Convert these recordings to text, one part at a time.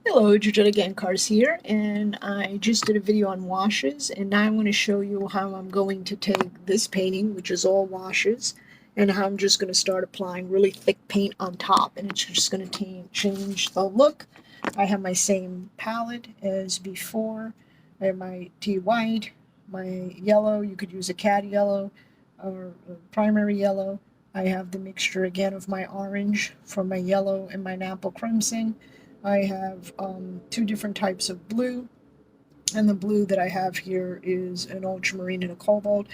Hello, Georgetta Gankars here, and I just did a video on washes, and now I want to show you how I'm going to take this painting, which is all washes, and how I'm just going to start applying really thick paint on top, and it's just going to change the look. I have my same palette as before. I have my tea white, my yellow, you could use a cad yellow or a primary yellow. I have the mixture again of my orange from my yellow and my Napple Crimson. I have two different types of blue, and the blue that I have here is an ultramarine and a cobalt.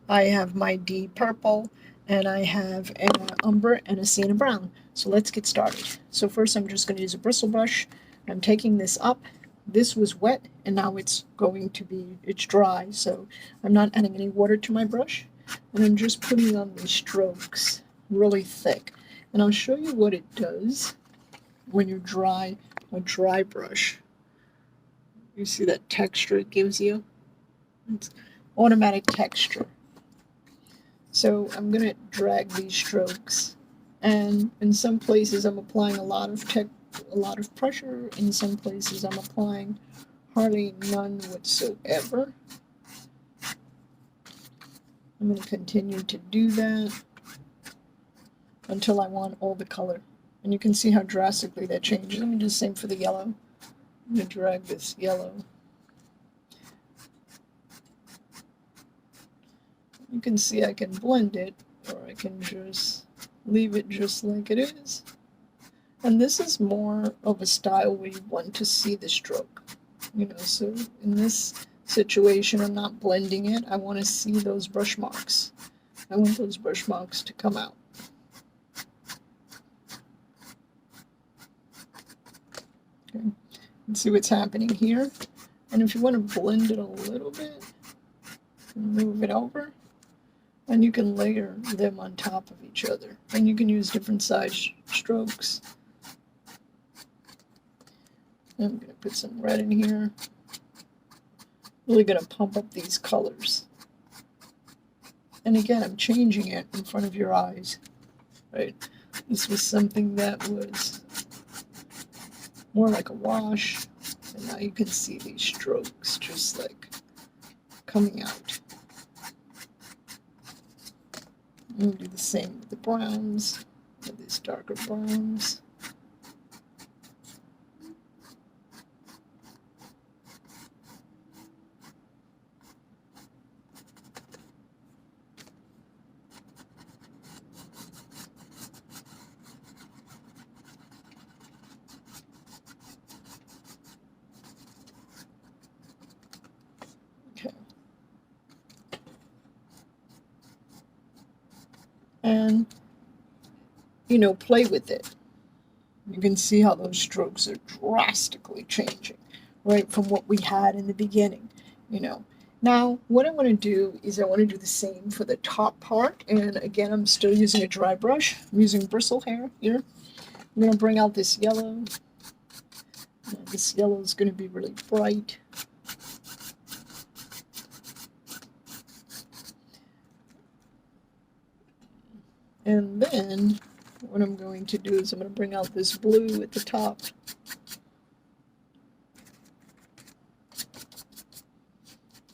I have my D purple, and I have an umber and a sienna brown. So let's get started. So first I'm just going to use a bristle brush. I'm taking this up. This was wet, and now it's dry, so I'm not adding any water to my brush. And I'm just putting on these strokes really thick. And I'll show you what it does when you dry a dry brush. You see that texture it gives you? It's automatic texture. So I'm going to drag these strokes, and in some places I'm applying a lot of pressure. In some places I'm applying hardly none whatsoever. I'm going to continue to do that until I want all the color. And you can see how drastically that changes. Let me do the same for the yellow. I'm going to drag this yellow. You can see I can blend it, or I can just leave it just like it is. And this is more of a style where you want to see the stroke. So in this situation, I'm not blending it. I want to see those brush marks. I want those brush marks to come out. Okay. And see what's happening here. And if you want to blend it a little bit, move it over. And you can layer them on top of each other. And you can use different size strokes. I'm going to put some red in here. Really going to pump up these colors. And again, I'm changing it in front of your eyes. Right? This was something that was more like a wash. And now you can see these strokes just like coming out. I'm going to do the same with the browns, with these darker browns. Okay. And, play with it. You can see how those strokes are drastically changing, right, from what we had in the beginning. Now, what I want to do is I want to do the same for the top part. And again, I'm still using a dry brush. I'm using bristle hair here. I'm going to bring out this yellow. This yellow is going to be really bright. And then what I'm going to do is I'm going to bring out this blue at the top.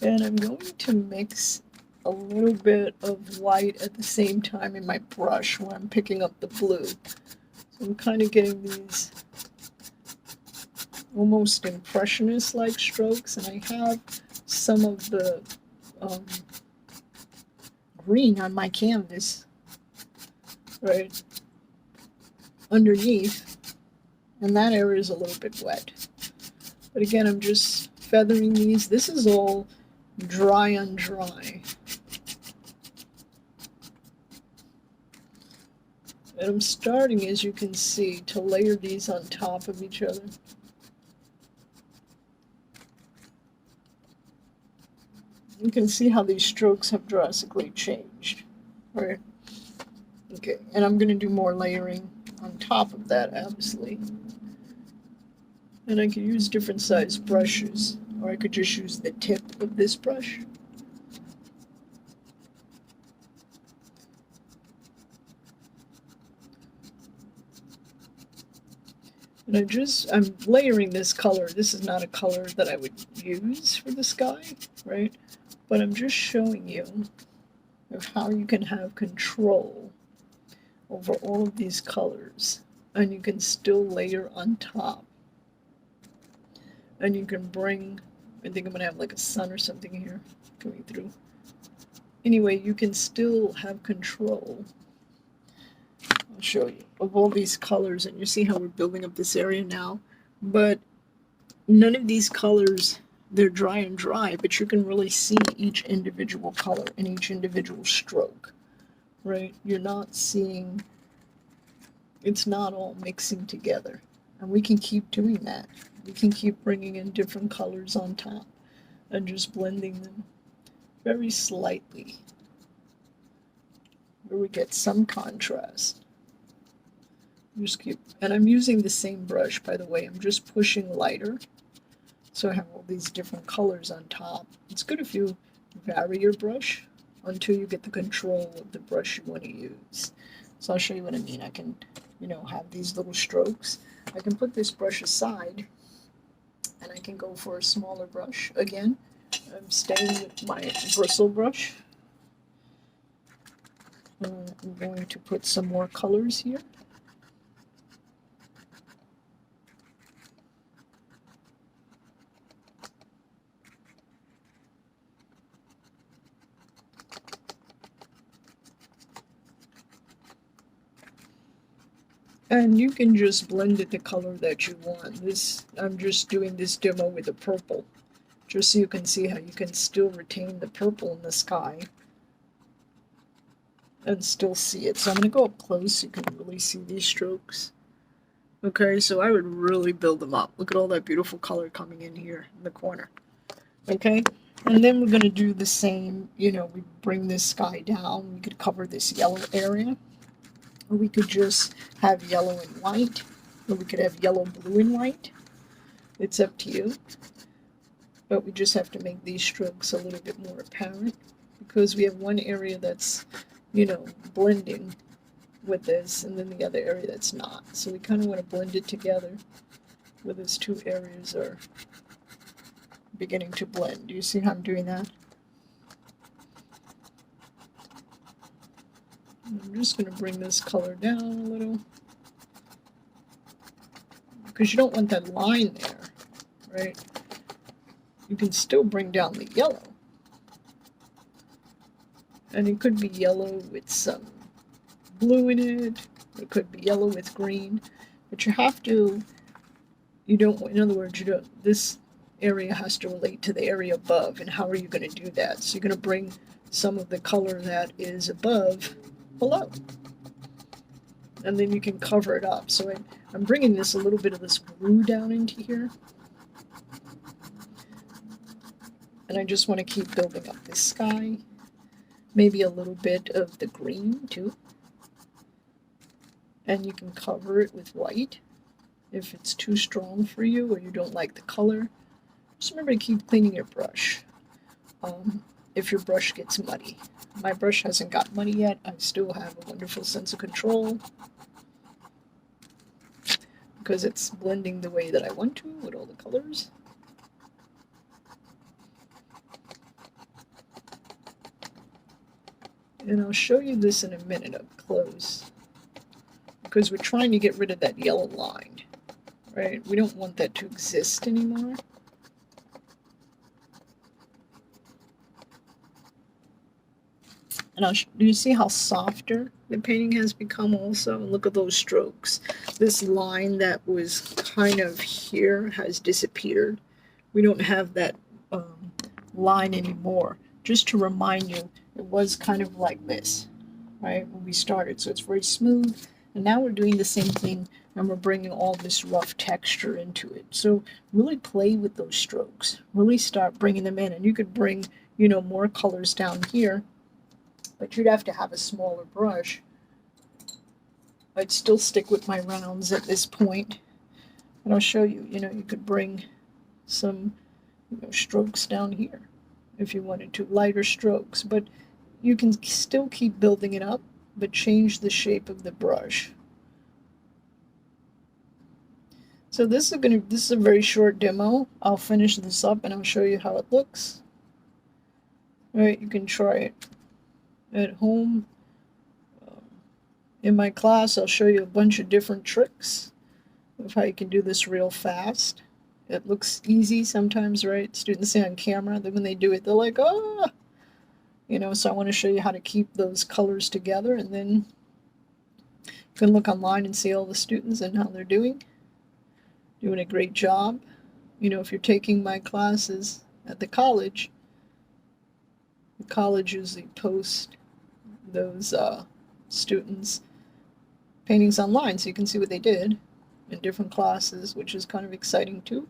And I'm going to mix a little bit of white at the same time in my brush where I'm picking up the blue. So I'm kind of getting these almost impressionist-like strokes, and I have some of the green on my canvas right underneath, and that area is a little bit wet. But again, I'm just feathering these. This is all dry on dry. And I'm starting, as you can see, to layer these on top of each other. You can see how these strokes have drastically changed. Right? Okay, and I'm going to do more layering on top of that, obviously. And I could use different size brushes, or I could just use the tip of this brush. And I'm layering this color. This is not a color that I would use for the sky, right? But I'm just showing you of how you can have control over all of these colors, and you can still layer on top. And you can bring, I think I'm gonna have like a sun or something here coming through. Anyway, you can still have control, I'll show you, of all these colors, and you see how we're building up this area now. But none of these colors, they're dry and dry, but you can really see each individual color and each individual stroke, right? You're not seeing, it's not all mixing together. And we can keep doing that. We can keep bringing in different colors on top and just blending them very slightly, where we get some contrast. Just keep, and I'm using the same brush, by the way. I'm just pushing lighter, so I have all these different colors on top. It's good if you vary your brush until you get the control of the brush you want to use. So I'll show you what I mean. I can, have these little strokes. I can put this brush aside, and I can go for a smaller brush. Again, I'm staying with my bristle brush. I'm going to put some more colors here. And you can just blend it the color that you want. I'm just doing this demo with the purple, just so you can see how you can still retain the purple in the sky and still see it. So I'm going to go up close so you can really see these strokes. Okay, so I would really build them up. Look at all that beautiful color coming in here in the corner. Okay, and then we're going to do the same, we bring this sky down. We could cover this yellow area. Or we could just have yellow and white, or we could have yellow, blue, and white. It's up to you. But we just have to make these strokes a little bit more apparent, because we have one area that's, blending with this, and then the other area that's not. So we kind of want to blend it together where those two areas are beginning to blend. Do you see how I'm doing that? I'm just going to bring this color down a little, because you don't want that line there, right? You can still bring down the yellow. And it could be yellow with some blue in it. It could be yellow with green. But you have to, in other words, this area has to relate to the area above. And how are you going to do that? So you're going to bring some of the color that is above below, and then you can cover it up. So I'm bringing a little bit of this blue down into here, and I just want to keep building up this sky, maybe a little bit of the green too, and you can cover it with white if it's too strong for you or you don't like the color. Just remember to keep cleaning your brush if your brush gets muddy. My brush hasn't got muddy yet. I still have a wonderful sense of control because it's blending the way that I want to with all the colors. And I'll show you this in a minute up close, because we're trying to get rid of that yellow line, right? We don't want that to exist anymore. And do you see how softer the painting has become also? And look at those strokes. This line that was kind of here has disappeared. We don't have that line anymore. Just to remind you, it was kind of like this, right, when we started. So it's very smooth. And now we're doing the same thing, and we're bringing all this rough texture into it. So really play with those strokes. Really start bringing them in. And you could bring, more colors down here. But you'd have to have a smaller brush. I'd still stick with my rounds at this point. And I'll show you, you could bring some strokes down here if you wanted to, lighter strokes. But you can still keep building it up, but change the shape of the brush. So this is a very short demo. I'll finish this up and I'll show you how it looks. All right, you can try it at home. In my class, I'll show you a bunch of different tricks of how you can do this real fast. It looks easy sometimes, right? Students say on camera that when they do it, they're like, oh, you know, so I want to show you how to keep those colors together, and then you can look online and see all the students and how they're doing a great job. You know, if you're taking my classes at the college usually post those students' paintings online, so you can see what they did in different classes, which is kind of exciting too.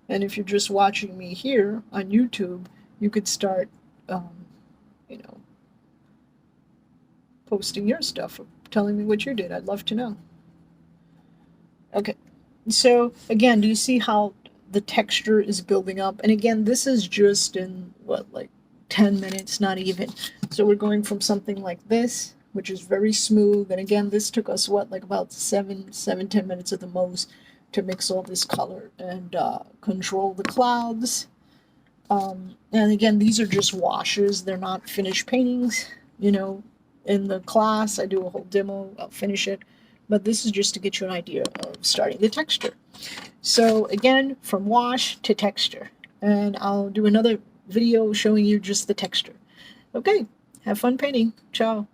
And if you're just watching me here on YouTube, you could start, you know, posting your stuff, or telling me what you did. I'd love to know. Okay, so again, do you see how the texture is building up? And again, this is just in what, like 10 minutes, not even. So we're going from something like this, which is very smooth, and again, this took us what, like about 10 minutes at the most to mix all this color and control the clouds. And again, these are just washes, they're not finished paintings. You know, in the class I do a whole demo, I'll finish it, but this is just to get you an idea of starting the texture. So again, from wash to texture, and I'll do another video showing you just the texture. Okay, have fun painting. Ciao.